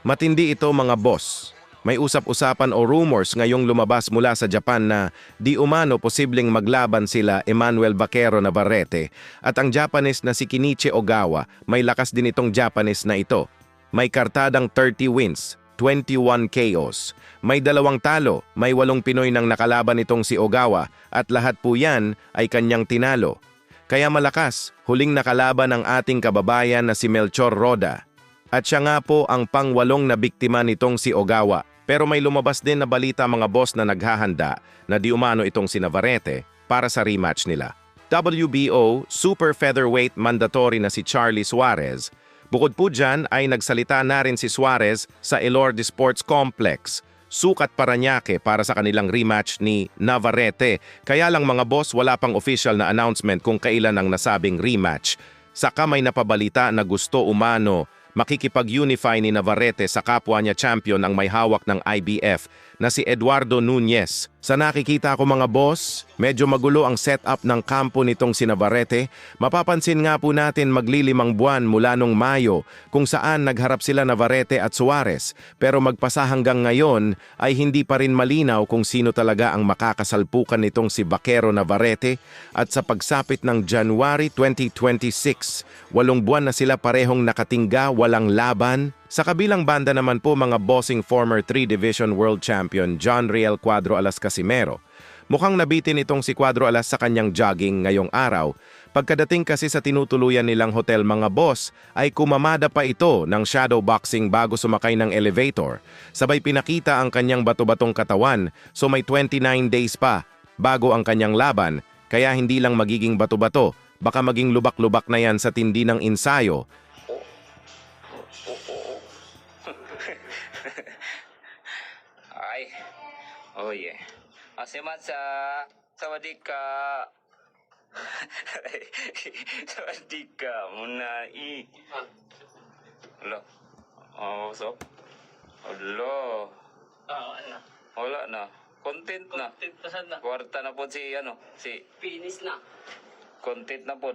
Matindi ito mga boss. May usap-usapan o rumors ngayong lumabas mula sa Japan na di umano posibleng maglaban sila Emmanuel Vaquero Navarrete at ang Japanese na si Kenichi Ogawa. May lakas din itong Japanese na ito. May kartadang 30 wins, 21 KOs. May 2 talo, may 8 Pinoy nang nakalaban itong si Ogawa at lahat po yan ay kanyang tinalo. Kaya malakas, huling nakalaban ang ating kababayan na si Melchor Roda. At siya nga po ang pang-8 na biktima nitong si Ogawa. Pero may lumabas din na balita mga boss na naghahanda na di umano itong si Navarrete para sa rematch nila. WBO Super Featherweight mandatory na si Charlie Suarez. Bukod po dyan ay nagsalita na rin si Suarez sa Elorde Sports Complex. Sukat Parañaque para sa kanilang rematch ni Navarrete. Kaya lang mga boss, wala pang official na announcement kung kailan ang nasabing rematch. Saka may napabalita na gusto umano makikipag-unify ni Navarrete sa kapwa niya champion ang may hawak ng IBF na si Eduardo Nunez. Sa nakikita ko mga boss, medyo magulo ang setup ng kampo nitong si Navarrete. Mapapansin nga po natin maglilimang buwan mula nung Mayo kung saan nagharap sila Navarrete at Suarez. Pero magpasa hanggang ngayon ay hindi pa rin malinaw kung sino talaga ang makakasalpukan nitong si Vaquero Navarrete. At sa pagsapit ng January 2026, 8 buwan na sila parehong nakatingga, walang laban. Sa kabilang banda naman po mga bossing former 3-division world champion John Riel Cuadro Alas Casimero. Mukhang nabitin itong si Cuadro Alas sa kanyang jogging ngayong araw. Pagkadating kasi sa tinutuluyan nilang hotel mga boss, ay kumamada pa ito ng shadow boxing bago sumakay ng elevator. Sabay pinakita ang kanyang bato-batong katawan, so may 29 days pa bago ang kanyang laban. Kaya hindi lang magiging bato-bato, baka maging lubak-lubak na yan sa tindi ng ensayo. Ay, oh yeah. Asimasa, sawadika. Sawadika, muna Alo. Oh, so? Alo. Ano? Wala na. Content na. Content na sana. Kwarta na po si, si Finish na. content na po.